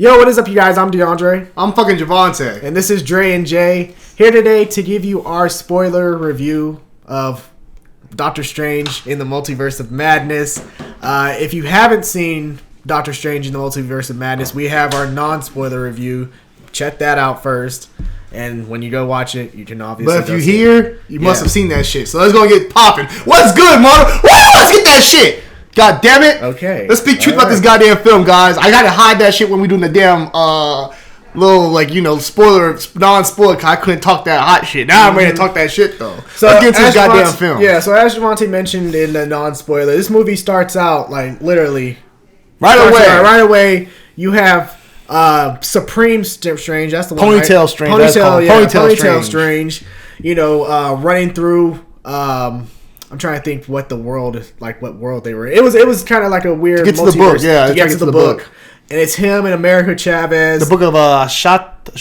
Yo, what is up, you guys? I'm DeAndre. I'm fucking Javante. And this is Dre and Jay. Here today to give you our spoiler review of Doctor Strange in the Multiverse of Madness. If you haven't seen Doctor Strange in the Multiverse of Madness, we have our non-spoiler review. Check that out first. And when you go watch it, you can obviously... But if you're here, you must have seen that shit. So let's go get popping. What's good, mother? Woo! Let's get that shit! God damn it. Okay. Let's speak truth about this goddamn film, guys. I gotta hide that shit when we doing the damn little, like, you know, spoiler, non-spoiler, cause I couldn't talk that hot shit. Now I'm ready to talk that shit, though. So let's get to this goddamn film. Yeah, so as Javante mentioned in the non-spoiler, this movie starts out, like, literally... Right away, you have Supreme Strange, that's the one, Ponytail right? Strange. Ponytail Strange. You know, running through... I'm trying to think what the world is like. What world they were in. It was kind of like a weird. To get to the book, yeah. To get to the book, and it's him and America Chavez. The book of Shati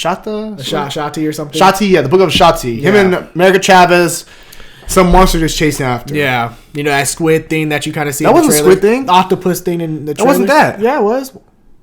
or something. Shati, yeah, the book of Shati. Him and America Chavez. Some monster just chasing after. Yeah, you know that squid thing that you kind of see. That in the wasn't trailer. squid thing. The octopus thing in the trailer. That wasn't that. Yeah, it was.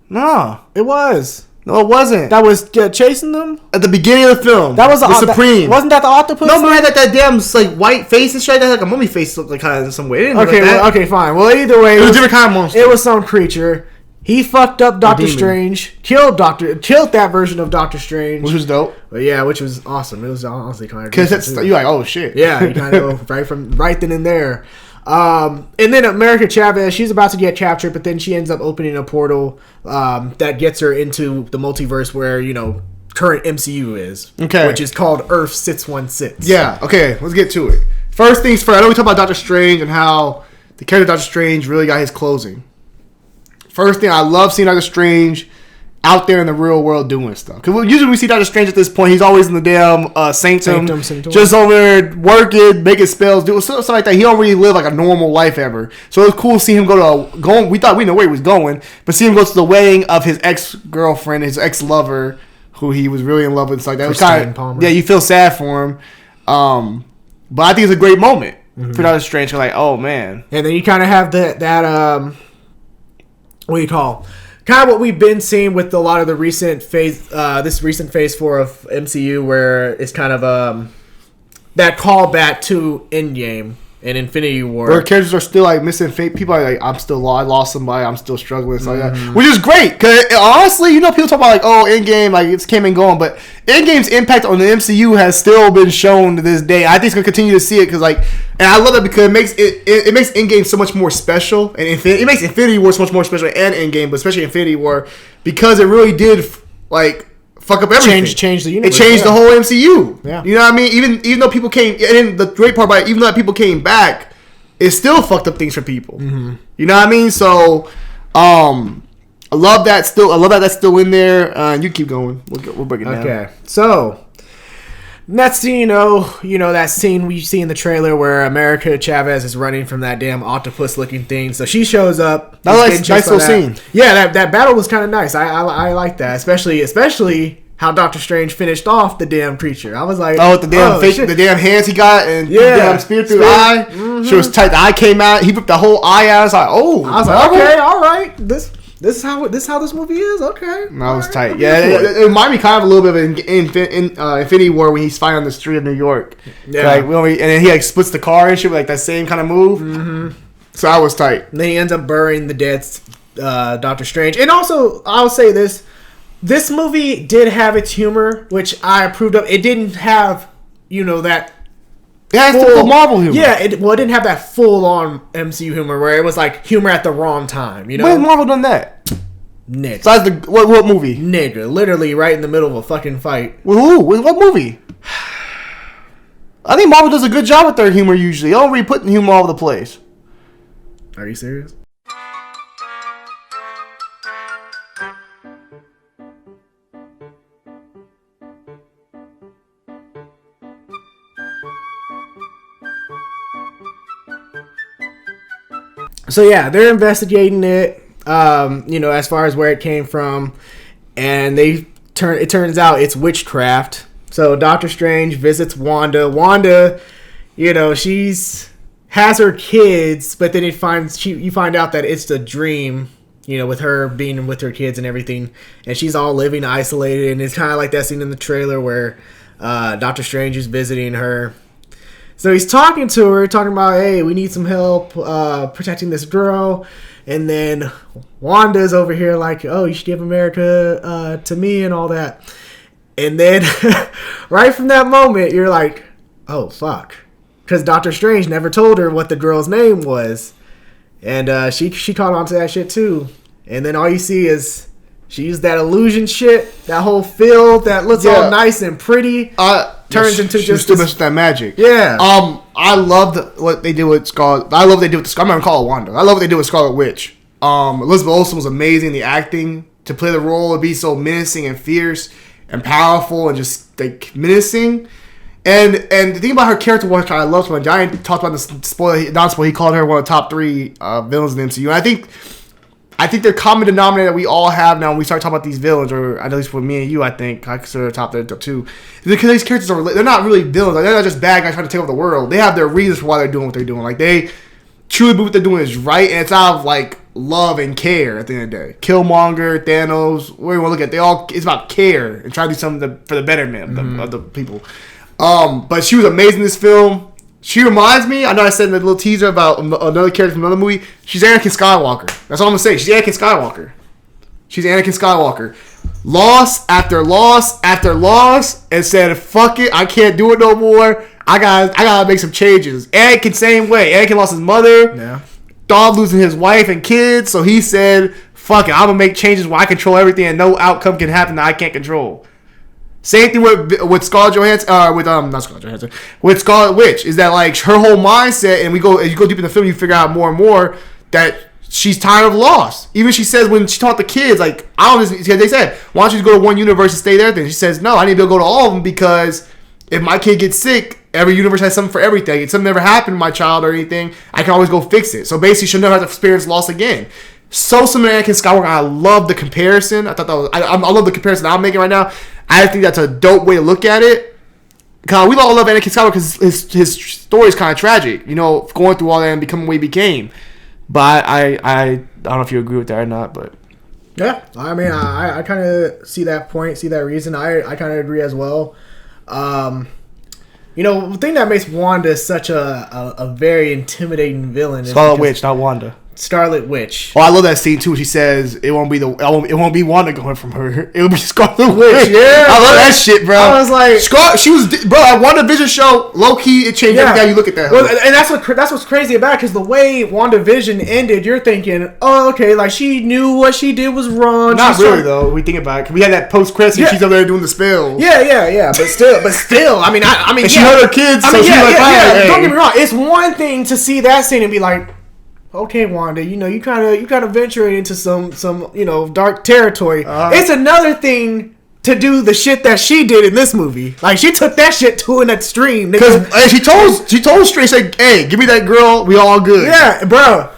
No, it was. No, it wasn't. That was chasing them at the beginning of the film. That was the Supreme. Wasn't that the octopus? No, but had that damn like white face and shit. That like a mummy face looked like kind of in some way. Okay, okay, fine. Well, either way, it was a different kind of monster. It was some creature. He fucked up Doctor Strange. Killed that version of Doctor Strange, which was dope. But yeah, which was awesome. It was honestly kind of because you're like, oh shit. Yeah, you kind of go right then and there. And then America Chavez, she's about to get captured, but then she ends up opening a portal that gets her into the multiverse where, you know, current MCU is. Okay. Which is called Earth 616. Yeah, okay, let's get to it. First things first, I know we talk about Doctor Strange and how the character Doctor Strange really got his closing. First thing, I love seeing Doctor Strange out there in the real world doing stuff. Because usually we see Doctor Strange at this point, he's always in the damn sanctum, just over there working, making spells, doing stuff like that. He don't really live like a normal life ever. So it was cool to see him we thought we know where he was going, but see him go to the wedding of his ex-girlfriend, his ex-lover, who he was really in love with. It's like that was kind of, yeah, you feel sad for him. But I think it's a great moment for Doctor Strange. You're like, oh man. And then you kind of have that what do you call? Kind of what we've been seeing with a lot of the recent phase, this recent phase 4 of MCU, where it's kind of that callback to Endgame and Infinity War, where characters are still like missing fate. People are like, I'm still I lost somebody, I'm still struggling, like that, which is great. Because honestly, you know, people talk about like, oh, Endgame, like it's came and gone, but Endgame's impact on the MCU has still been shown to this day. I think it's gonna continue to see it because like, and I love that because it makes Endgame so much more special, and it makes Infinity War so much more special and Endgame, but especially Infinity War because it really did like fuck up everything. Change the universe. It changed the whole MCU. Yeah. You know what I mean? Even though people came, and then the great part about it, even though people came back, it still fucked up things for people. Mm-hmm. You know what I mean? So, I love that. I love that that's still in there. You keep going. We'll break it down. Okay. So, next thing you know that scene we see in the trailer where America Chavez is running from that damn octopus-looking thing. So she shows up. Nice little scene. Yeah, that battle was kind of nice. I like that, especially how Doctor Strange finished off the damn creature. I was like, the damn hands he got, and the damn spear through the eye. Mm-hmm. She was tight. The eye came out. He ripped the whole eye out. I was like, okay, all right. This is how this movie is. Okay, that was tight. Yeah, it reminded me kind of a little bit of Infinity War when he's fighting on the street of New York. Yeah, like, and then he like splits the car and shit with like that same kind of move. Mm-hmm. So I was tight. And then he ends up burying the dead Doctor Strange. And also, I'll say this. This movie did have its humor, which I approved of. It didn't have, that... Yeah, it's the full Marvel humor. Yeah, it didn't have that full-on MCU humor where it was like humor at the wrong time, you know? When has Marvel done that? Nigga. Besides what movie? Nigga. Literally right in the middle of a fucking fight. With who? With what movie? I think Marvel does a good job with their humor usually. They don't really put humor all over the place. Are you serious? So yeah, they're investigating it, as far as where it came from, and it turns out it's witchcraft. So Doctor Strange visits Wanda. Wanda, she's has her kids, but then you find out that it's a dream with her being with her kids and everything, and she's all living isolated, and it's kind of like that scene in the trailer where Doctor Strange is visiting her. So he's talking to her, talking about, hey, we need some help protecting this girl. And then Wanda's over here like, oh, you should give America to me and all that. And then right from that moment, you're like, oh, fuck. Because Doctor Strange never told her what the girl's name was. And she caught on to that shit too. And then all you see is she used that illusion shit, that whole field that looks all nice and pretty. Turns into just still messed with that magic. Yeah. I loved what they did with Scarlet. I love what they did with I'm not gonna call it Wanda. I love what they did with Scarlet Witch. Elizabeth Olsen was amazing. The acting to play the role and be so menacing and fierce and powerful and just like menacing. And the thing about her character, which I love, when Giant talked about this spoiler, he called her one of the top 3 villains in the MCU. And I think the common denominator that we all have now when we start talking about these villains, or at least for me and you, I think I consider the top 2, because these characters they're not really villains. Like, they're not just bad guys trying to take over the world. They have their reasons for why they're doing what they're doing. Like, they truly believe what they're doing is right, and it's out of like love and care. At the end of the day, Killmonger, Thanos, where you want to look at, it's about care and trying to do something for the betterment of the people. But she was amazing in this film. She reminds me, I know I said in the little teaser about another character from another movie. She's Anakin Skywalker. That's all I'm going to say. She's Anakin Skywalker. Loss after loss after loss, and said, fuck it, I can't do it no more. I gotta make some changes. Anakin, same way. Anakin lost his mother. Yeah. Dog losing his wife and kids, so he said, fuck it, I'm going to make changes where I control everything and no outcome can happen that I can't control. Same thing with Scarlett Johansson, with Scarlet Witch, is that like her whole mindset, and as you go deep in the film, you figure out more and more that she's tired of loss. Even she says when she taught the kids, like, they said, why don't you just go to one universe and stay there? Then she says, no, I need to be able to go to all of them, because if my kid gets sick, every universe has something for everything. If something ever happened to my child or anything, I can always go fix it. So basically, she'll never have to experience loss again. So similar to Anakin Skywalker. I love the comparison. I love the comparison I'm making right now. I think that's a dope way to look at it. Cause we all love Anakin Skywalker because his story is kind of tragic. Going through all that and becoming what he became. But I don't know if you agree with that or not. But yeah, I mean, I kind of see that point, see that reason. I kind of agree as well. The thing that makes Wanda such a very intimidating villain is Scarlet Witch, not Wanda. Scarlet Witch. Oh, I love that scene too. She says it won't be Wanda going from her. It'll be Scarlet Witch. Yeah, I love that shit, bro. I was like, that WandaVision show, low key, it changed every time you look at that. Well, and that's what's crazy about it, because the way WandaVision ended, you're thinking, oh, okay, like she knew what she did was wrong. Not really though. We think about it. We had that post credits and she's over there doing the spell. Yeah. But still, I mean, and she hurt her kids. Don't get me wrong. It's one thing to see that scene and be like, okay, Wanda, you kind of venture into some dark territory. It's another thing to do the shit that she did in this movie. Like, she took that shit to an extreme. Because she told Strange, like, hey, give me that girl, we all good. Yeah, bro.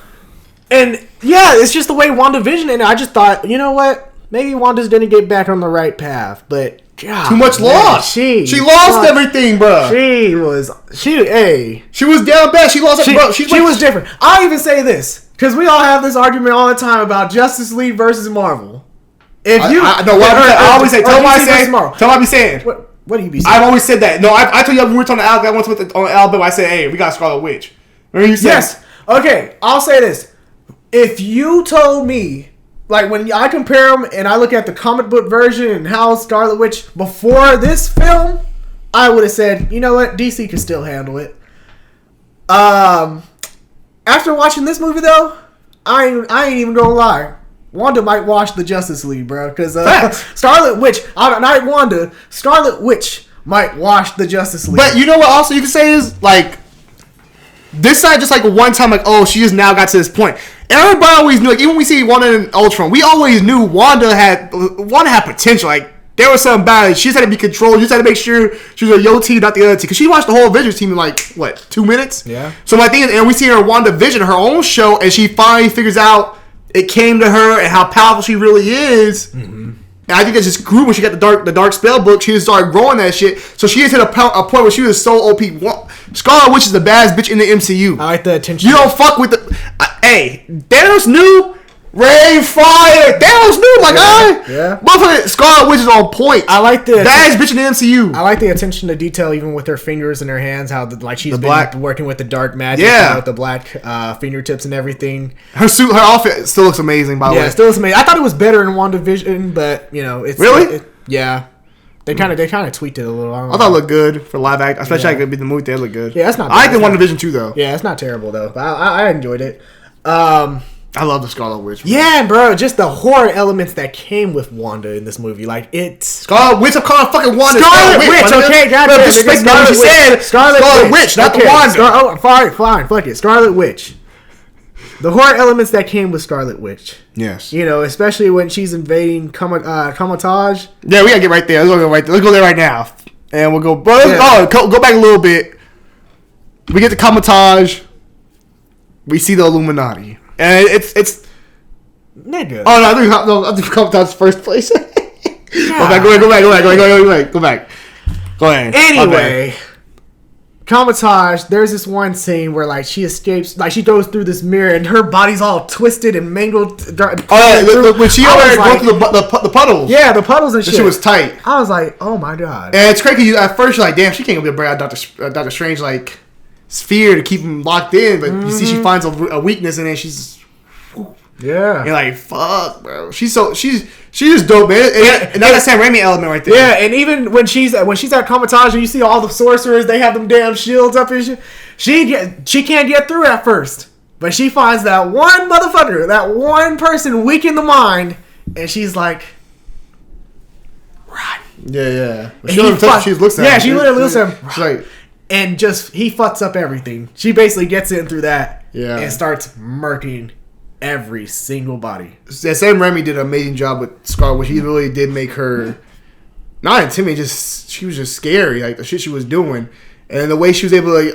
And yeah, it's just the way WandaVision, and I just thought, you know what? Maybe Wanda's gonna get back on the right path, but God, too much loss. She lost everything, bro. She was down bad. She lost. She was different. I'll even say this, because we all have this argument all the time about Justice League versus Marvel. I always say, tell what I be saying. What do you be saying? I've always said that. No, I told you when we were talking to Alabama, on Alabama, I said, hey, we got Scarlet Witch. Remember you said? Yes. Okay, I'll say this. If you told me, like, when I compare them and I look at the comic book version and how Scarlet Witch before this film, I would have said, you know what, DC can still handle it. After watching this movie, though, I ain't even gonna lie. Wanda might wash the Justice League, bro, because Scarlet Witch, not Wanda, Scarlet Witch might wash the Justice League. But you know what? Also, you can say is like, this side just like one time, like, oh, she just now got to this point. Everybody always knew, like, even when we see Wanda in Ultron, we always knew Wanda had potential. Like, there was something about it. She just had to be controlled. You just had to make sure she was a yo team, not the other team. Because she watched the whole Avengers team in, like, 2 minutes? Yeah. So my thing is, and we see her in WandaVision, her own show, and she finally figures out it came to her and how powerful she really is. Mm-hmm. And I think it just grew when she got the dark spell book. She just started growing that shit. So she has hit a point where she was so OP. Scarlet Witch is the baddest bitch in the MCU. I like the attention. You don't fuck with the... hey, Thanos knew Ray Fire. That was new. Like, motherfucker, Scarlet Witch is on point. I like the baddest bitch in the MCU. I like the attention to detail, even with her fingers and her hands. How she's been working with the dark magic, with the black fingertips and everything. Her suit, her outfit still looks amazing. By the way, it still looks amazing. I thought it was better in WandaVision, but it's really, They kind of tweaked it a little. I thought it looked good for live act, especially like it be the movie. They look good. Yeah, that's not. I like the WandaVision too, though. Yeah, it's not terrible though. But I enjoyed it. I love the Scarlet Witch. Bro. Yeah, bro, just the horror elements that came with Wanda in this movie, like it's Scarlet Witch. I'm calling fucking Wanda Scarlet Witch. Okay, goddamn. Disrespect what you said. Scarlet Witch, not the Wanda. Fine, fuck it. Scarlet Witch. The horror elements that came with Scarlet Witch. Yes. Especially when she's invading Comatage. Yeah, we gotta get right there. Let's go there right now. And we'll go. Go back a little bit. We get to Comatage. We see the Illuminati. And it's nigga. Oh no, I think Comatage's first place. Go back. Go ahead. Anyway. Comatage, there's this one scene where like she escapes, like she goes through this mirror and her body's all twisted and mangled. When she going through the puddles. Yeah, the puddles and shit. She was tight. I was like, oh my god. And it's crazy. At first, you're like, damn, she can't be able to break out Doctor Strange like sphere to keep him locked in. But you see, she finds a weakness and then she's. Yeah. You're like, fuck, bro. She's just dope, man. And that's that Sam Raimi element right there. Yeah, and even when she's at Comatage and you see all the sorcerers, they have them damn shields up and shit. She can't get through at first. But she finds that one motherfucker, that one person weak in the mind, and she's like, right. Yeah. She looks at him. Yeah, she literally looks at him. She's like, and just, he fucks up everything. She basically gets in through that and starts murking every single body. Yeah, Sam Raimi did an amazing job with Scarlet Witch. He really did make her not intimidating, she was just scary, like the shit she was doing. And the way she was able to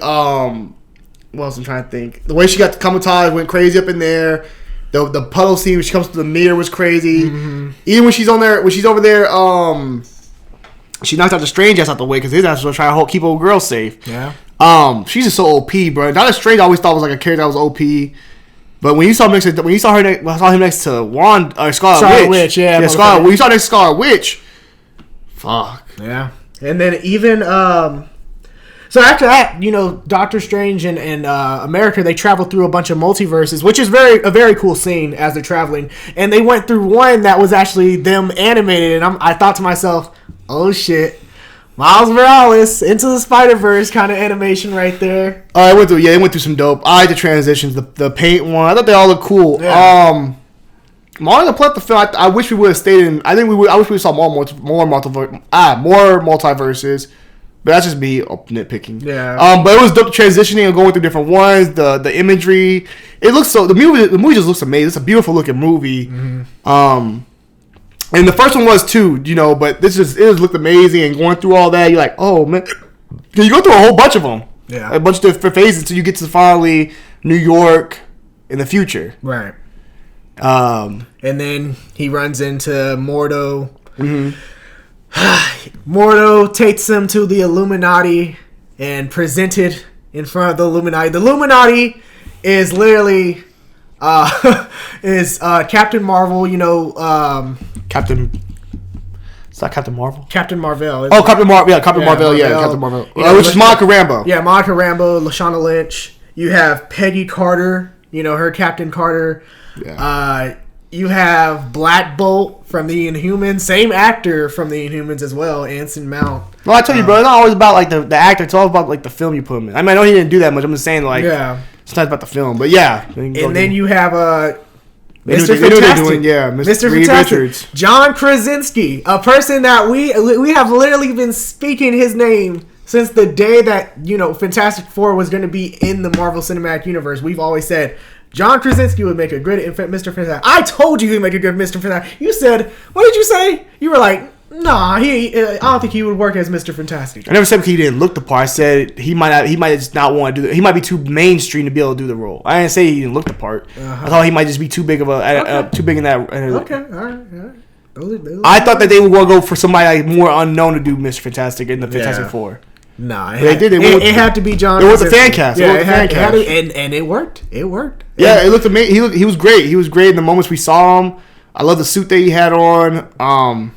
what else I'm trying to think. The way she got to Comatage went crazy up in there. The puddle scene when she comes to the mirror was crazy. Mm-hmm. Even when she's over there, she knocked out the Strange ass out the way because his ass was trying to keep old girl safe. Yeah. She's just so OP, bro. Doctor Strange I always thought was like a character that was OP. But when you saw him next to Scarlet Witch, when you saw next to Scarlet Witch, fuck. Yeah. And then even so after that, Doctor Strange and America, they traveled through a bunch of multiverses, which is a very cool scene as they're traveling. And they went through one that was actually them animated, and I thought to myself, oh shit. Miles Morales into the Spider-Verse kind of animation right there. They went through some dope. I like the transitions, the paint one. I thought they all looked cool. Yeah. More the plot the film. I wish we would have stayed in. I wish we saw more multiverses. But that's just me nitpicking. Yeah. But it was dope transitioning and going through different ones. The imagery. It looks so. The movie just looks amazing. It's a beautiful looking movie. Mm-hmm. And the first one was too, but it just looked amazing. And going through all that, you're like, oh man, you go through a whole bunch of them, a bunch of different phases until you get to finally New York in the future, right? And then he runs into Mordo. Mm-hmm. Mordo takes him to the Illuminati and presented in front of the Illuminati. The Illuminati is literally Captain Marvel, It's not Captain Marvel. Captain Marvel. Captain Marvel. Yeah, Captain Marvel. Yeah, Captain Marvel. Which is Monica Rambeau. Yeah, Monica Rambeau, Lashana Lynch. You have Peggy Carter. Her Captain Carter. Yeah. You have Black Bolt from the Inhumans. Same actor from the Inhumans as well, Anson Mount. Well, I tell you, bro, it's not always about like the actor. It's all about like the film you put him in. I mean, I know he didn't do that much. I'm just saying it's not about the film, but yeah. And then you have Mr. Fantastic. Mr. Fantastic. Richards. John Krasinski, a person that we have literally been speaking his name since the day that, Fantastic Four was going to be in the Marvel Cinematic Universe. We've always said John Krasinski would make a good Mr. Fantastic. I told you he'd make a good Mr. Fantastic. You said, what did you say? You were like, nah, I don't think he would work as Mr. Fantastic. I never said he didn't look the part. I said he might just not want to do it. He might be too mainstream to be able to do the role. I didn't say he didn't look the part. I thought he might just be too big of too big in that. Okay, all right. I thought that they would go for somebody like more unknown to do Mr. Fantastic in the Fantastic Four. No, they did. It had to be John. It was a fan cast. Yeah, it had to, and it worked. It worked. Yeah, it looked amazing. He was great. He was great in the moments we saw him. I love the suit that he had on.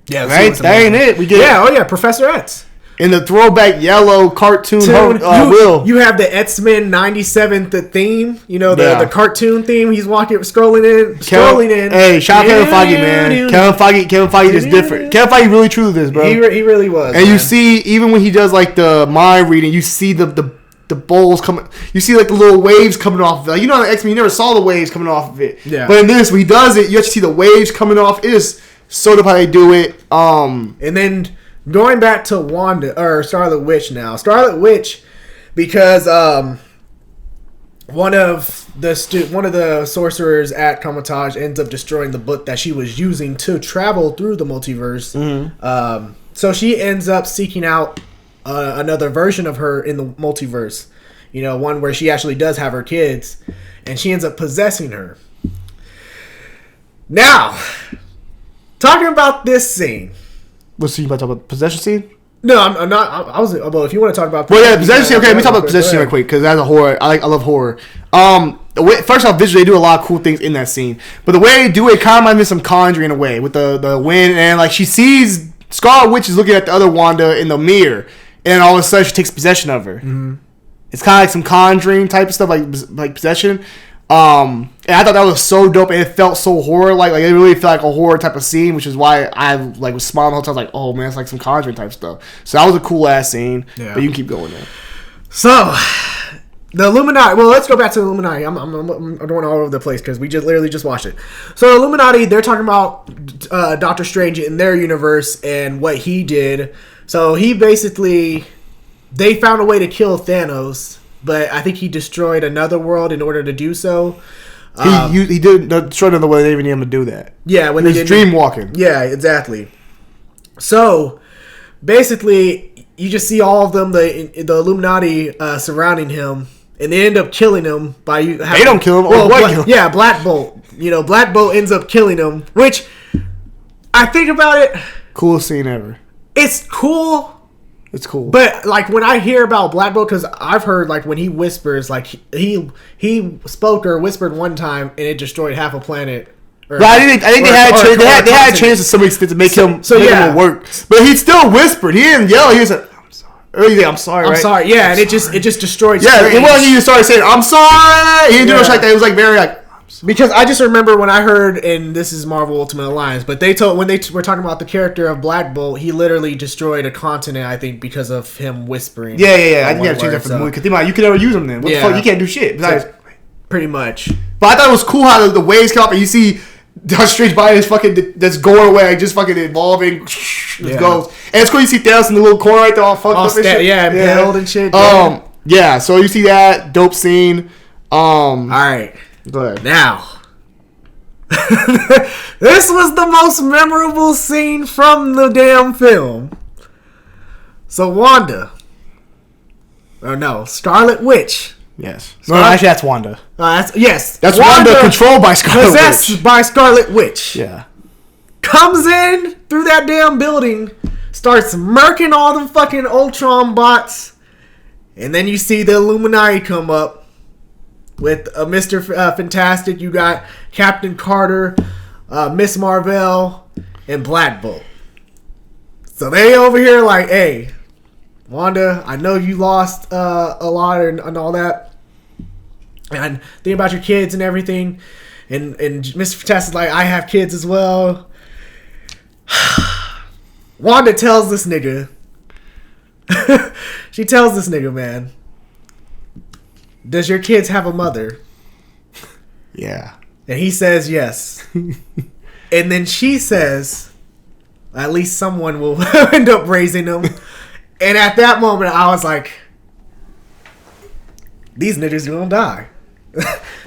Yeah, that ain't it. We get Professor X. In the throwback yellow cartoon wheel. You have the X-Men 97 theme. You know, the cartoon theme. He's scrolling in. Hey, shout out Kevin Feige, man. Kevin Feige is different. Kevin Feige really true to this, bro. He really was. And you see, even when he does like the mind reading, you see the bowls coming. You see like the little waves coming off of it. Like, you know, in X-Men, you never saw the waves coming off of it. Yeah. But in this, when he does it, you actually see the waves coming off. It is so dope how they do it. And then going back to Wanda or Scarlet Witch now. Scarlet Witch, because one of the sorcerers at Comitage ends up destroying the book that she was using to travel through the multiverse. Mm-hmm. So she ends up seeking out another version of her in the multiverse. You know, one where she actually does have her kids, and she ends up possessing her. Now, talking about this scene. What's the about to talk about possession scene? No, I'm not. I was. Well, if you want to talk about. Well, yeah, possession scene. Okay, let me talk about possession scene real quick because that's a horror. I love horror. First off, visually they do a lot of cool things in that scene, but the way they do it kind of reminds me of some Conjuring in a way with the wind and like she sees Scarlet Witch is looking at the other Wanda in the mirror, and all of a sudden she takes possession of her. Mm-hmm. It's kind of like some Conjuring type of stuff, like possession. And I thought that was so dope, and it felt so horror like it really felt like a horror type of scene, which is why I like was smiling the whole time. Like, oh man, it's like some Conjuring type stuff. So that was a cool ass scene. Yeah. But you can keep going there. So the Illuminati. Well, let's go back to the Illuminati. I'm going all over the place because we literally just watched it. So the Illuminati, they're talking about Doctor Strange in their universe and what he did. So he basically, they found a way to kill Thanos. But I think he destroyed another world in order to do so. He did destroy another world. They didn't need him to do that. Yeah, when he was dream walking. Yeah, exactly. So basically, you just see all of them, the Illuminati surrounding him, and they end up killing him by you. They don't kill him. Kill him? Yeah, Black Bolt. You know, Black Bolt ends up killing him. Which I think about it. Coolest scene ever. It's cool. It's cool. But like when I hear about Black Bolt, because I've heard like when he whispers, like he spoke or whispered one time and it destroyed half a planet. But I think they had a chance to some extent to make him work. But he still whispered. He didn't yell. He was like, "I'm sorry." I'm sorry. I'm sorry. Yeah, and it just destroyed. Yeah, it wasn't he started saying, "I'm sorry." He didn't do much like that. It was like very like. Because I just remember when I heard, and this is Marvel Ultimate Alliance, but when they were talking about the character of Black Bolt, he literally destroyed a continent, I think, because of him whispering. Yeah. I think you gotta change that for the movie. Because you can never use them then. What the fuck? You can't do shit. Besides, pretty much. But I thought it was cool how the waves come up and you see Doctor Strange body is fucking that's going away, just fucking evolving. It goes. And it's cool you see Thanos in the little corner right there, all fucked up and shit. Yeah, impaled and shit. Yeah, so you see that. Dope scene. Alright. Go ahead. Now, this was the most memorable scene from the damn film. So Wanda, Scarlet Witch. Yes. Actually, that's Wanda. That's Wanda controlled by Scarlet Witch. Possessed by Scarlet Witch. Yeah. Comes in through that damn building, starts murking all the fucking Ultron bots, and then you see the Illuminati come up. With Mr. Fantastic, you got Captain Carter, Miss Marvel, and Black Bolt. So they over here like, hey, Wanda, I know you lost a lot and all that. And think about your kids and everything. And Mr. Fantastic's like, I have kids as well. Wanda tells this nigga. She tells this nigga, man. Does your kids have a mother? Yeah. And he says yes. And then she says, at least someone will end up raising them. And at that moment, I was like, these niggas gonna die.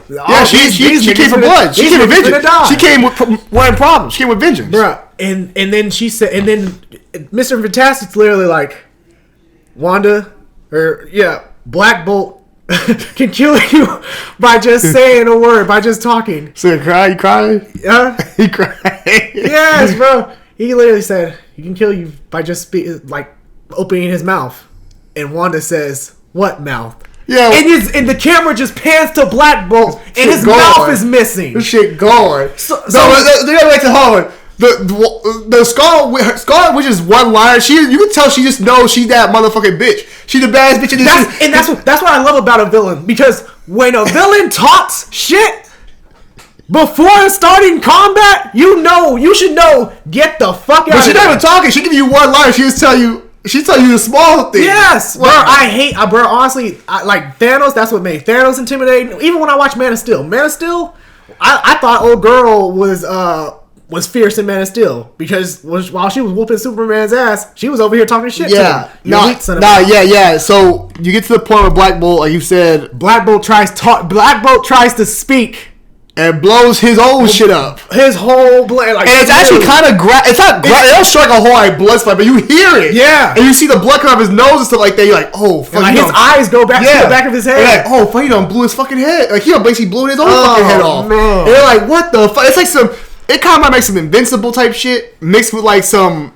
Yeah, she came for blood. She came with vengeance. She came with wearing problems. She came with vengeance. Bruh. And then she said, and then Mr. Fantastic's literally like, Wanda, Black Bolt can kill you by just saying a word, by just talking. So you cried? He cried. Yes, bro. He literally said he can kill you by just opening his mouth. And Wanda says, "What mouth?" Yeah. And the camera just pans to Black Bolt, and his mouth is missing. This shit gone. So they gotta wait to hold. The Scarlet Witch is one liner. You can tell she just knows she's that motherfucking bitch. She's the baddest bitch in this. That's what I love about a villain, because when a villain talks shit before starting combat, you should know, get the fuck out of here. But she's not even talking. She give you one line. She tell you the small things. Yes, bro. Bro. Honestly, like Thanos. That's what made Thanos intimidating. Even when I watched Man of Steel, I thought old girl was fierce in Man of Steel, because while she was whooping Superman's ass, she was over here talking shit. Yeah, to him. yeah. So you get to the point where Black Bolt, like you said, Black Bolt tries to speak. And blows his own shit up. His whole blood. Like, and it's actually kind of it's not it don't strike a whole like blood spot, but you hear it. Yeah. And you see the blood come out of his nose and stuff like that. You're like, oh, fuck. Like his eyes go back to the back of his head. And like, oh, fuck, he done blew his fucking head. Like, he done basically blew his own fucking head off. Man. And you're like, what the fuck? It's like it kind of might make some Invincible type shit mixed with like some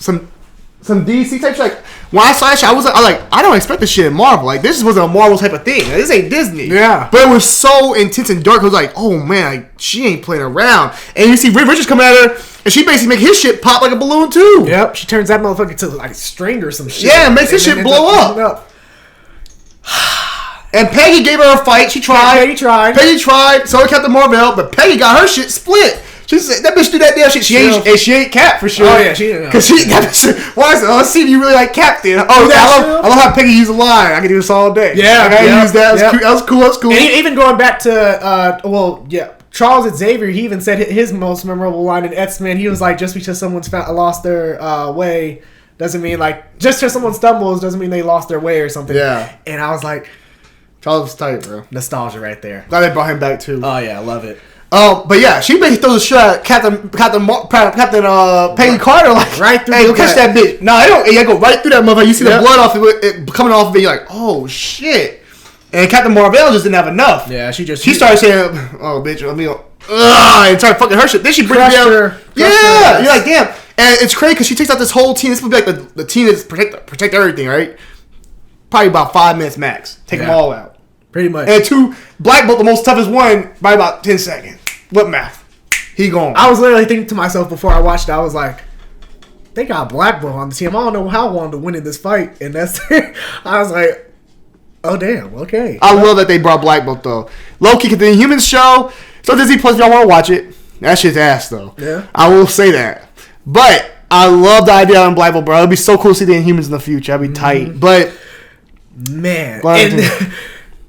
DC type shit. Like, when I saw that shit, I was like, I don't expect this shit in Marvel. Like, this wasn't a Marvel type of thing. Like, this ain't Disney. Yeah. But it was so intense and dark. I was like, oh man, like, she ain't playing around. And you see Reed Richards coming at her, and she basically make his shit pop like a balloon too. Yep. She turns that motherfucker to like string or some shit. Yeah, and makes his shit blow up. And Peggy gave her a fight. She tried. Peggy tried. So did Captain Marvel, but Peggy got her shit split. She said that bitch do that damn shit. She ain't Cap for sure. Oh yeah, she didn't know. Because let's see if you really like Cap then. Oh, I love how Peggy used a line. I can do this all day. Yeah, I use that. That was cool. And even going back to Charles Xavier, he even said his most memorable line in X-Men. He was like, just because someone's lost their way doesn't mean, like, just because someone stumbles doesn't mean they lost their way or something. Yeah. And I was like, Charles was tight, bro. Nostalgia right there. Glad they brought him back too. Oh yeah, I love it. But yeah, she basically throws a shot at Captain Peggy Carter, like, right through. Hey, go catch that bitch. No, you go right through that motherfucker. You see the blood off it coming off of it. You're like, oh shit. And Captain Marvel just didn't have enough. Yeah, she started saying, oh bitch, let me go, and started fucking her shit. Then she brings her. Yeah, you're like, damn. And it's crazy because she takes out this whole team. This would be like the team that's protect everything, right? Probably about 5 minutes max. Take them all out. Pretty much. And Black Bolt, the most toughest one, by about 10 seconds. What math? He gone. I was literally thinking to myself before I watched it, I was like, they got Black Bolt on the team. I don't know how Wanda win in this fight. And that's I was like, oh damn, okay. I love that they brought Black Bolt though. Loki, the Inhumans show. So Disney Plus, if y'all want to watch it. That shit's ass though. Yeah. I will say that. But I love the idea on Black Bolt, bro. It'd be so cool to see the Inhumans in the future. That'd be tight. But man.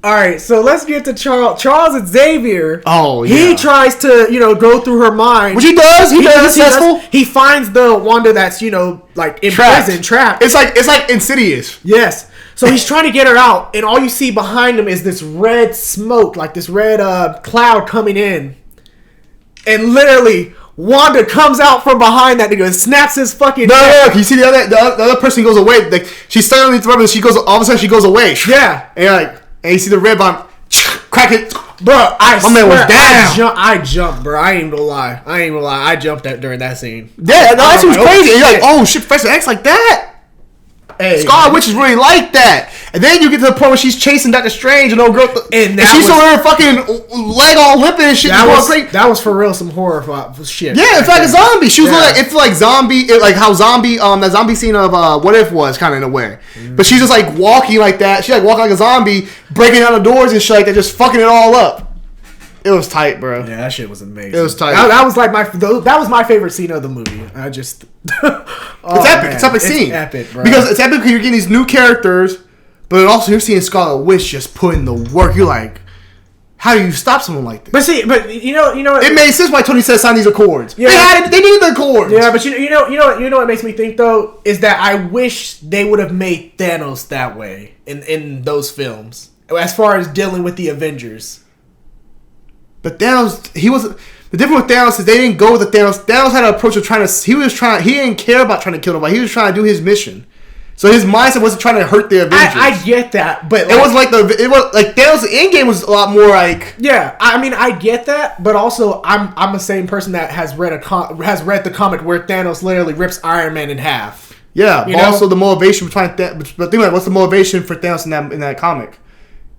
All right, so let's get to Charles Xavier. Oh, yeah. He tries to, go through her mind. Which he does. He does. Successful. He finds the Wanda that's, like in prison, trapped. It's like Insidious. Yes. So he's trying to get her out, and all you see behind him is this red smoke, like this red cloud coming in. And literally, Wanda comes out from behind that nigga and snaps his fucking neck. No, you see the other person goes away. Like, she's starting to remember, all of a sudden she goes away. Yeah. And you see the red bomb, crack it. Bro, my man was down. I jumped, bro. I ain't gonna lie. I jumped during that scene. Yeah, no, that shit was crazy. And you're like, oh shit, Professor X like that. Hey, Scarlet Witch is really like that. And then you get to the point where she's chasing Doctor Strange and old girl, and she's over her fucking leg all limping and shit. That was for real some horror shit. Yeah, it's like a zombie. She was like zombie, like how zombie that zombie scene of What If was kind of in a way. But she's just like walking like that. She's like walking like a zombie, breaking down the doors and shit like that, just fucking it all up. It was tight, bro. Yeah, that shit was amazing. It was tight. That was like that was my favorite scene of the movie. I just it's epic. Man. It's epic scene. It's epic, bro. Because it's epic because you're getting these new characters, but also you're seeing Scarlet Witch just put in the work. You're like, how do you stop someone like this? But you know, it made sense why Tony said sign these accords. Yeah, they needed the accords. Yeah, but you know what makes me think though is that I wish they would have made Thanos that way in those films as far as dealing with the Avengers. But Thanos, the difference with Thanos is they didn't go with the Thanos. Thanos had an approach of he didn't care about trying to kill nobody. He was trying to do his mission. So his mindset wasn't trying to hurt the Avengers. I get that, but it was like Thanos' Endgame was a lot more like. Yeah, I mean I get that, but also I'm the same person that has read the comic where Thanos literally rips Iron Man in half. Yeah, but also the motivation behind Thanos. But think about it, what's the motivation for Thanos in that comic?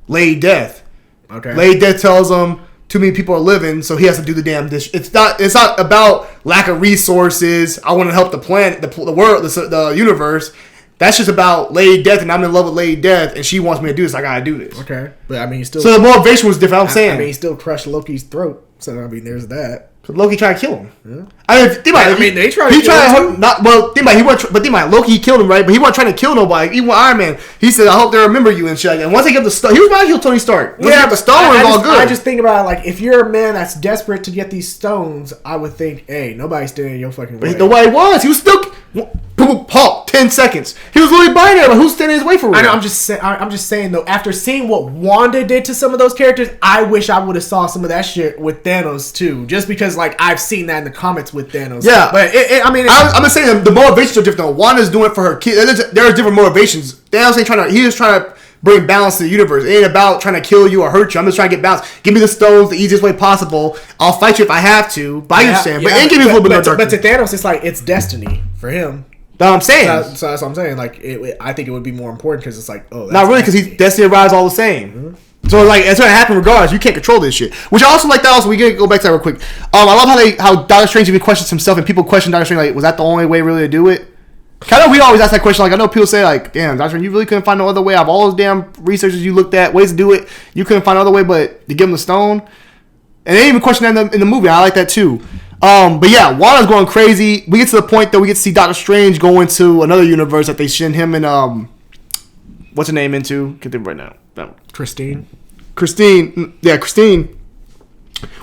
Lady Death. Okay. Lady Death tells him too many people are living, so he has to do the damn dish. It's not about lack of resources. I want to help the planet, the world, the universe. That's just about Lady Death, and I'm in love with Lady Death, and she wants me to do this. I gotta do this. Okay, but I mean, he still. So the motivation was different. I'm saying. I mean, he still crushed Loki's throat. So I mean, there's that. But Loki tried to kill him. Yeah. I mean, think about it. They tried to kill him. Think about it. He wasn't. But think about it. Loki killed him, right? But he wasn't trying to kill nobody. Even with Iron Man, he said, "I hope they remember you and shit." And once they get the stone, he was about to kill Tony Stark. Once he got the stone, it's all good. I just think about it, like, if you're a man that's desperate to get these stones, I would think, hey, nobody's standing in your fucking way. But the way he was 10 seconds. He was literally buying it, but who's standing in his way for real? I know, I'm just saying though, after seeing what Wanda did to some of those characters, I wish I would have saw some of that shit with Thanos too. Just because, like, I've seen that in the comics with Thanos. Yeah. But I'm just saying the motivations are different though. Wanda's doing it for her kid. There are different motivations. Thanos ain't he was trying to bring balance to the universe. It ain't about trying to kill you or hurt you. I'm just trying to get balance. Give me the stones the easiest way possible. I'll fight you if I have to. But I understand. But give me a little bit more darkness. But to Thanos, it's like, it's destiny for him. That's what I'm saying. So that's what I'm saying. Like, I think it would be more important because it's like, oh, that's not really, because he's destiny arrives all the same. Mm-hmm. So like, it's gonna happen regardless. You can't control this shit. Which I also like that. Also, we gotta go back to that real quick. I love how Doctor Strange even questions himself, and people question Doctor Strange like, was that the only way really to do it? Kind of, we always ask that question. Like, I know people say like, damn, Doctor Strange, you really couldn't find no other way. Out of all those damn researchers you looked at, ways to do it, you couldn't find another way but to give him the stone. And they even question that in the movie. I like that too. But yeah, Wanda's going crazy. We get to the point that we get to see Doctor Strange go into another universe that they send him and what's her name into? Can't think right now. Christine. Yeah, Christine.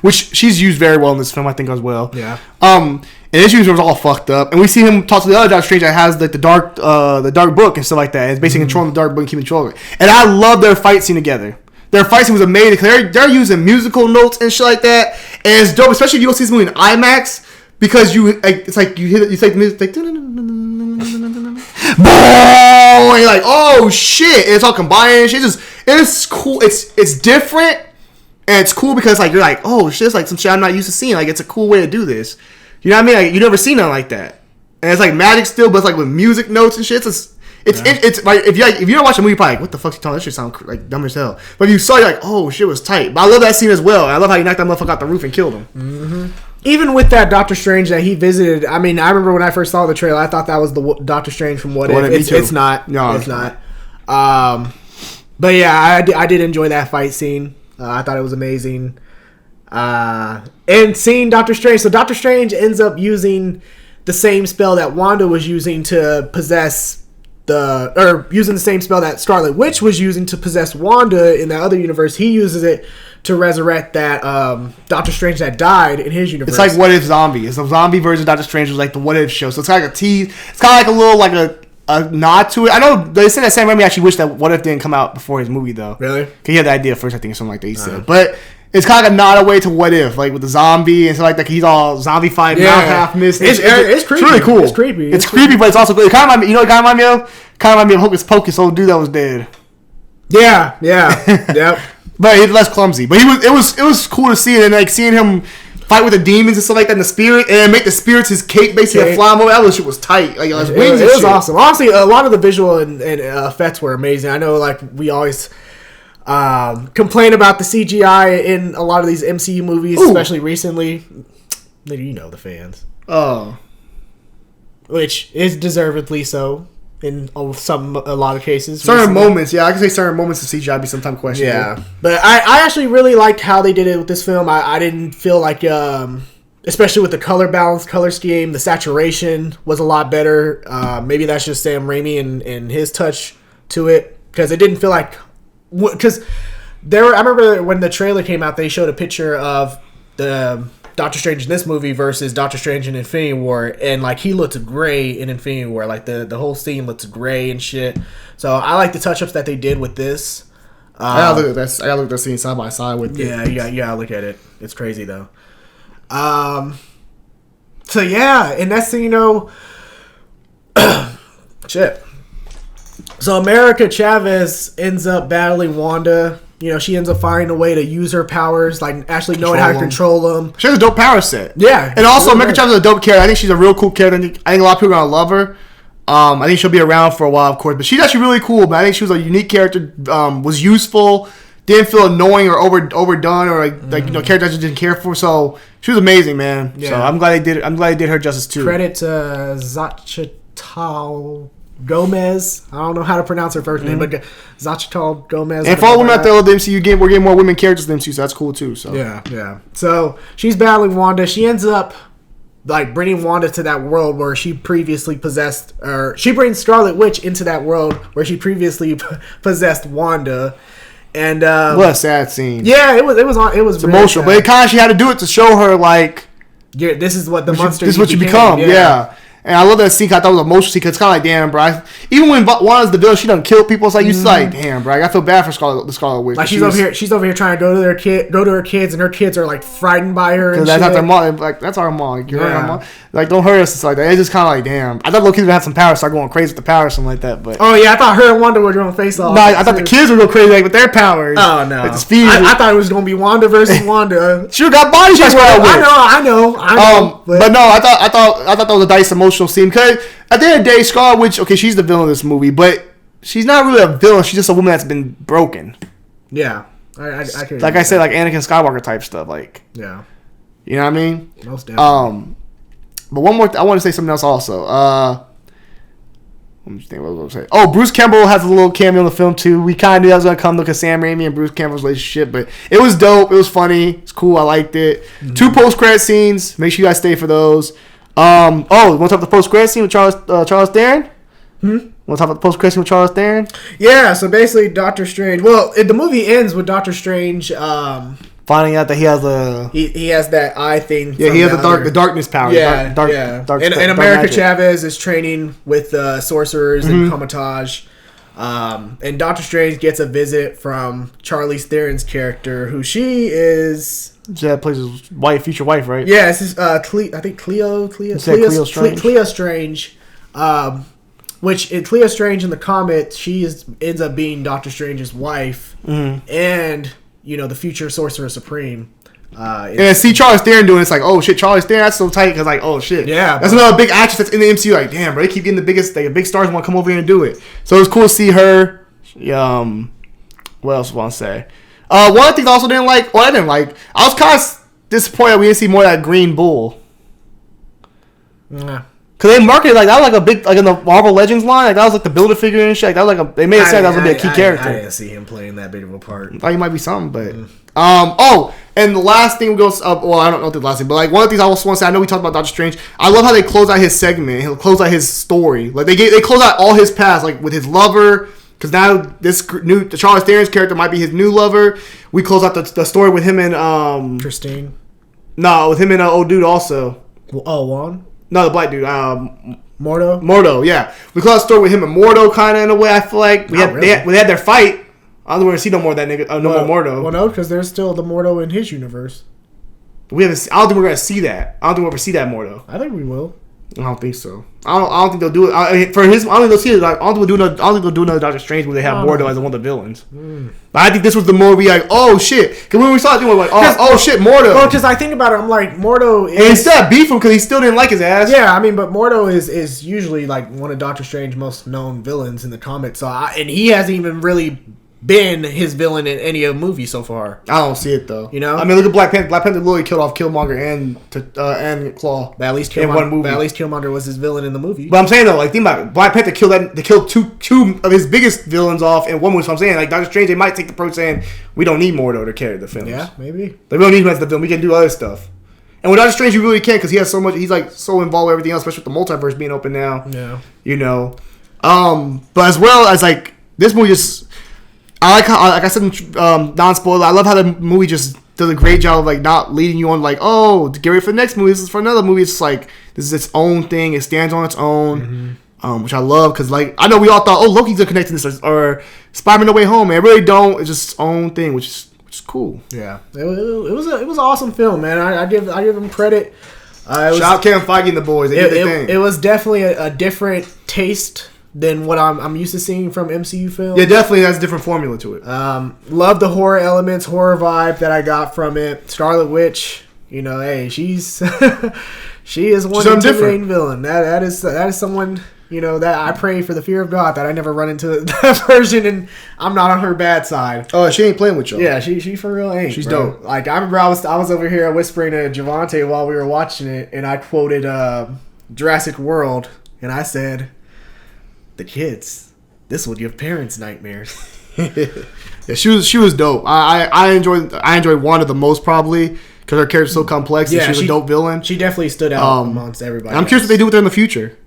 Which she's used very well in this film, I think, as well. Yeah. And this universe was all fucked up, and we see him talk to the other Doctor Strange that has like the dark book and stuff like that. And it's basically controlling the dark book and keeping control of it. And I love their fight scene together. Their fight scene was amazing because they're using musical notes and shit like that, and it's dope, especially if you go see this movie in IMAX because it's like you hear it's like the music like boom, and you're like, oh shit, and it's all combined and shit. It's cool. It's different, and it's cool because like you're like, oh shit, it's like some shit I'm not used to seeing. Like, it's a cool way to do this. You know what I mean? Like, you never seen nothing like that, and it's like magic still, but it's like with music notes and shit. It's like if you don't watch the movie, you're probably like, what the fuck's he talking? That shit sound like dumb as hell. But if you saw, you're like, oh shit, was tight. But I love that scene as well. I love how he knocked that motherfucker out the roof and killed him. Mm-hmm. Even with that Doctor Strange that he visited, I mean, I remember when I first saw the trailer, I thought that was the Doctor Strange from What If. It's not. No, it's not. But yeah, I did enjoy that fight scene. I thought it was amazing. And seeing Doctor Strange, so Doctor Strange ends up using the same spell that Wanda was using to possess using the same spell that Scarlet Witch was using to possess Wanda in that other universe. He uses it to resurrect that Doctor Strange that died in his universe. It's like What If Zombie. It's a zombie version of Doctor Strange. Was like the What If show. So it's kind of like a tease. It's kind of like a little like a nod to it. I know they said that Sam Raimi actually wished that What If didn't come out before his movie though. Really? Because he had the idea first, I think, or something like that. He said, but. It's kind of like a nod away to What If, like with the zombie and stuff like that. He's all zombie-fied, mouth half missed. It's creepy. It's really cool. It's creepy. It's creepy, but it's also good. It kind of remind me, you know what it kind of remind me of? Kind of remind me of Hocus Pocus, old dude that was dead. Yeah, yep. But he's less clumsy. But it was cool to see it, and like seeing him fight with the demons and stuff like that in the spirit, and make the spirits his cape basically and fly him over. That shit was tight. Like his wings. It was awesome. Honestly, a lot of the visual and effects were amazing. I know, like, we always complain about the CGI in a lot of these MCU movies, especially recently. You know the fans. Oh. Which is deservedly so in a lot of cases. Certain moments, yeah. I can say certain moments of CGI be sometimes questionable. Yeah. But I actually really liked how they did it with this film. I didn't feel like, especially with the color balance, color scheme, the saturation was a lot better. Maybe that's just Sam Raimi and his touch to it. Because it didn't feel like... Because I remember when the trailer came out, they showed a picture of the Doctor Strange in this movie versus Doctor Strange in Infinity War, and like he looked gray in Infinity War, like the whole scene looked gray and shit. So I like the touch ups that they did with this. I gotta look at that scene side by side with it. Yeah, you gotta look at it. It's crazy though. So yeah, and that's, shit. So America Chavez ends up battling Wanda. She ends up finding a way to use her powers, like actually knowing how to control them. She has a dope power set. Yeah. And also, America Chavez is a dope character. I think she's a real cool character. I think a lot of people are going to love her. I think she'll be around for a while, of course, but she's actually really cool. But I think she was a unique character. Was useful. Didn't feel annoying or overdone or like character I just didn't care for. So she was amazing, man. Yeah. So I'm glad they did it. I'm glad they did her justice too. Credit to Zachital Gomez. I don't know how to pronounce her first name, but Zachital Gomez. And for all women out there, the MCU we're getting more women characters in the MCU, so that's cool too. So yeah. So she's battling Wanda. She ends up like bringing Wanda to that world where she previously possessed, or she brings Scarlet Witch into that world where she previously possessed Wanda. And what a sad scene. Yeah, it was emotional, but she had to do it to show her like, yeah, this is what the monster. This is what you become. Yeah. And I love that scene. I thought it was emotional scene because it's kind of like, damn, bro. Even when Wanda's the villain, she done kill people. It's like you like, damn, bro. I feel bad for Scarlet Witch. Like she's over here trying to go to her kids, and her kids are like frightened by her. Because that's not their mom. Like that's our mom. Like, you're our mom. Like don't hurt us. It's like that. It's just kind of like, damn. I thought little kids would have some power, start going crazy with the power or something like that. But oh yeah, I thought her and Wanda were going face off. No, I thought the kids would go crazy like with their powers. Oh no, like the speed. I thought it was gonna be Wanda versus Wanda. She got body shots. I know. But no, I thought that was a nice emotional scene because at the end of the day, Scarlet Witch, okay, she's the villain of this movie, but she's not really a villain. She's just a woman that's been broken. Yeah, I like I said, like Anakin Skywalker type stuff. Like, yeah, you know what I mean? Most definitely. But one more, I want to say something else also. Let me think what I was going to say. Oh, Bruce Campbell has a little cameo in the film too. We kind of knew that was going to come. Look at Sam Raimi and Bruce Campbell's relationship, but it was dope. It was funny. It's cool. I liked it. 2 post-credit scenes. Make sure you guys stay for those. You want to talk about the post-credit scene with Charles Theron? Want to talk about the post-credit scene with Charles Theron? Yeah. So basically, Doctor Strange. Well, the movie ends with Doctor Strange. Finding out that he has he has that eye thing. Yeah, he has the darkness power. Yeah, dark, yeah. Dark, and dark America magic. Chavez is training with sorcerers and Comatage. And Doctor Strange gets a visit from Charlize Theron's character, who she is. That plays his future wife, right? Yeah, this is I think Cleo Strange. Cleo Strange. Which Cleo Strange in the comics, ends up being Doctor Strange's wife, and the future Sorcerer Supreme. And see Charlize Theron doing it, it's like, oh shit, Charlize Theron, that's so tight because like, oh shit, yeah, that's another big actress that's in the MCU. Like, damn, bro, they keep getting the biggest, big stars want to come over here and do it. So it was cool to see her. What else do I want to say? One of the things I also didn't like. Well, I didn't like. I was kind of disappointed we didn't see more of that Green Bull. Yeah. Cause they marketed like that was like a big, like in the Marvel Legends line, like that was like the Build-A-Figure and shit. Like, that was like they made it sound that was gonna be a key character. I didn't see him playing that big of a part. I thought he might be something, but and the last thing goes up. Well, I don't know the last thing, but like one of the things I also want to say, I know we talked about Doctor Strange. I love how they close out his segment. He'll close out his story. Like they close out all his past, like with his lover. Because now the Charlize Theron's character might be his new lover. We close out the story with him and Christine. No, with him and old dude also. Juan. No, the black dude. Mordo, yeah. We close the story with him and Mordo, kind of in a way. I feel like they had their fight. I don't want to see no more of that nigga. No more Mordo. Well, no, because there's still the Mordo in his universe. I don't think we're gonna see that. I don't think we'll ever see that Mordo. I think we will. I don't think so. I don't think they'll do it. I don't think they'll see it. Like, I don't think they'll do another Doctor Strange where they have Mordo as one of the villains. But I think this was the more we like, oh shit. Because when we saw it, we were like, oh shit, Mordo. Well, because I think about it, I'm like, Mordo is. And instead of beef him because he still didn't like his ass. Yeah, I mean, but Mordo is usually like one of Doctor Strange's most known villains in the comics. So and he hasn't even really been his villain in any of the movies so far. I don't see it though. You know, I mean, look at Black Panther. Black Panther literally killed off Killmonger and Claw. But at least Killmonger was his villain in the movie. But I'm saying though, like think about it. Black Panther they killed two of his biggest villains off in one movie. So I'm saying like Doctor Strange, they might take the approach saying we don't need Mordo to carry the films. Yeah, maybe. Like, we don't need him as the villain. We can do other stuff. And with Doctor Strange, you really can't because he has so much. He's like so involved with everything else, especially with the multiverse being open now. Yeah. You know, but as well as like this movie just. I like how, like I said, non-spoiler, I love how the movie just does a great job of like not leading you on like, oh, get ready for the next movie. This is for another movie. It's like this is its own thing. It stands on its own, which I love because like I know we all thought, oh, Loki's gonna connect to this or Spider-Man: No Way Home. And it really don't. It's just its own thing, which is cool. Yeah, it was an awesome film, man. I give him credit. Shout out Kevin Feige and the boys. They did their thing. It was definitely a different taste than what I'm used to seeing from MCU films. Yeah, definitely has a different formula to it. Love the horror elements, horror vibe that I got from it. Scarlet Witch, hey, she is one intimidating villain. That is someone You know, that I pray for the fear of God that I never run into that version and I'm not on her bad side. Oh, she ain't playing with y'all. Yeah, she for real ain't. She's bro. dope. Like I remember I was over here whispering to Javante while we were watching it, and I quoted Jurassic World, and I said, "The kids, this will give parents nightmares." Yeah, she was dope. I enjoyed Wanda the most probably because her character's so complex and she was a dope villain. She definitely stood out amongst everybody. I'm curious what they do with her in the future.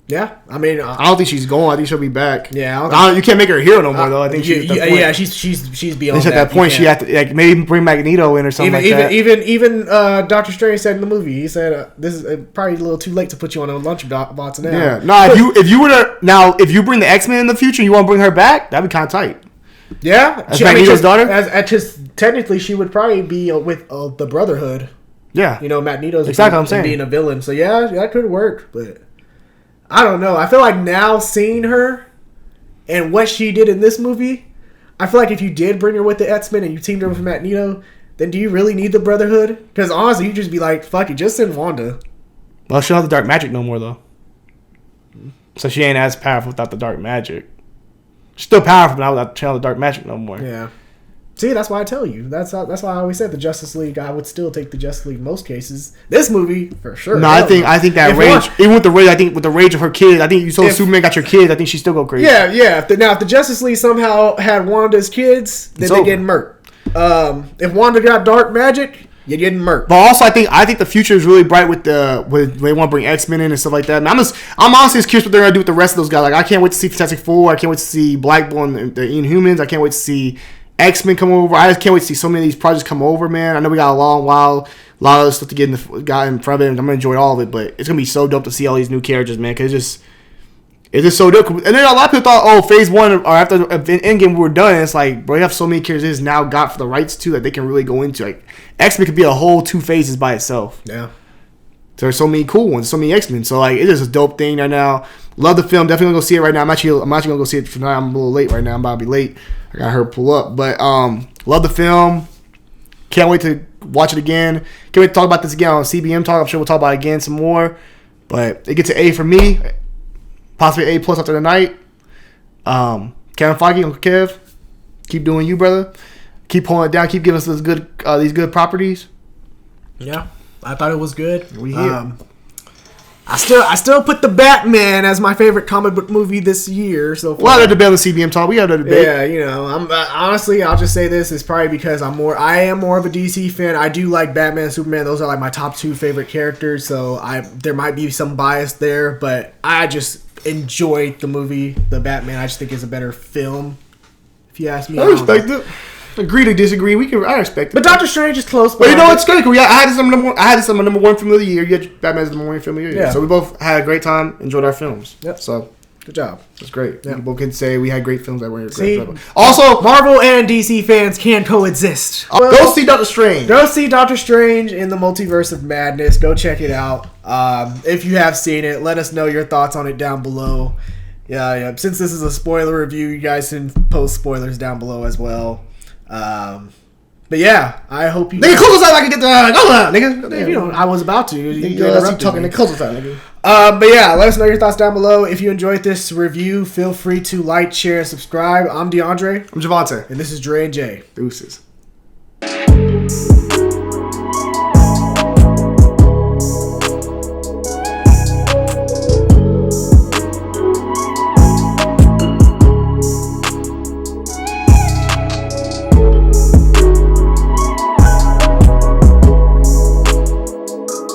Yeah, I mean, I don't think she's going. I think she'll be back. Yeah, you can't make her a hero no more though. I think she's at that point. Yeah, she's beyond. At that point, she had to like maybe bring Magneto in or something that. Even Doctor Strange said in the movie, he said this is probably a little too late to put you on a lunch box now. Yeah, no. If you bring the X-Men in the future, and you want to bring her back, that'd be kind of tight. Yeah, as Magneto's daughter. As technically, she would probably be with the Brotherhood. Yeah, you know, Magneto's exactly what I'm saying. Being a villain, so yeah, that could work, but. I don't know. I feel like now seeing her and what she did in this movie, I feel like if you did bring her with the X-Men and you teamed her with Magneto, then do you really need the Brotherhood? Because honestly, you just be like, fuck it, just send Wanda. Well, she don't have the dark magic no more, though. So she ain't as powerful without the dark magic. She's still powerful, but not without the dark magic no more. Yeah. See, that's why I tell you. That's why I always said the Justice League. I would still take the Justice League in most cases. This movie, for sure. No, I think that rage, even with the rage, I think with the rage of her kids, I think you saw Superman got your kids. I think she still go crazy. Yeah. If the Justice League somehow had Wanda's kids, then they getting murked. If Wanda got dark magic, you're getting murked. But also, I think the future is really bright with they want to bring X-Men in and stuff like that. And I'm honestly curious what they're gonna do with the rest of those guys. Like I can't wait to see Fantastic Four. I can't wait to see Black Bolt and the Inhumans. I can't wait to see X-Men come over. I just can't wait to see so many of these projects come over, man. I know we got a long while, a lot of other stuff to get in front of it, and I'm gonna enjoy all of it. But it's gonna be so dope to see all these new characters, man. Cause it's just so dope. And then a lot of people thought, phase one or after Endgame we were done. And it's like, bro, you have so many characters now got for the rights to that they can really go into. Like X-Men could be a whole 2 phases by itself. Yeah. There's so many cool ones, so many X-Men. So like, it is a dope thing right now. Love the film. Definitely gonna go see it right now. I'm actually gonna go see it tonight. I'm a little late right now. I'm about to be late. I got her pull up, but love the film. Can't wait to watch it again. Can't wait to talk about this again on CBM Talk. I'm sure we'll talk about it again some more. But it gets an A for me, possibly A+ after the night. Kevin Feige, Uncle Kev, keep doing you, brother. Keep pulling it down. Keep giving us these good properties. Yeah, I thought it was good. We here. I still put the Batman as my favorite comic book movie this year so far. We'll have a debate on CBM Talk. We have a debate. Yeah, you know, I'm honestly, I'll just say this is probably because I am more of a DC fan. I do like Batman and Superman. Those are like my top 2 favorite characters. So there might be some bias there, but I just enjoyed the movie, the Batman. I just think it's a better film. If you ask me, I respect it. Agree to disagree. I respect it. But Doctor Strange is close. But you know what's great? I had this on number 1 film of the year. You had Batman's number 1 film of the year. Yeah. So we both had a great time. Enjoyed our films. Yep. So good job. It's great. Yeah. People can say we had great films that were great. Also, Marvel and DC fans can coexist. Go see Doctor Strange. Go see Doctor Strange in the Multiverse of Madness. Go check it out. If you have seen it, let us know your thoughts on it down below. Yeah. Since this is a spoiler review, you guys can post spoilers down below as well. But yeah, I hope you. Nigga, close us out. I can get the go on, nigga. If you don't, I was about to. Let's keep talking. Close us out, nigga. But yeah, let us know your thoughts down below. If you enjoyed this review, feel free to like, share, and subscribe. I'm DeAndre. I'm Javante. And this is Dre and Jay. Deuces.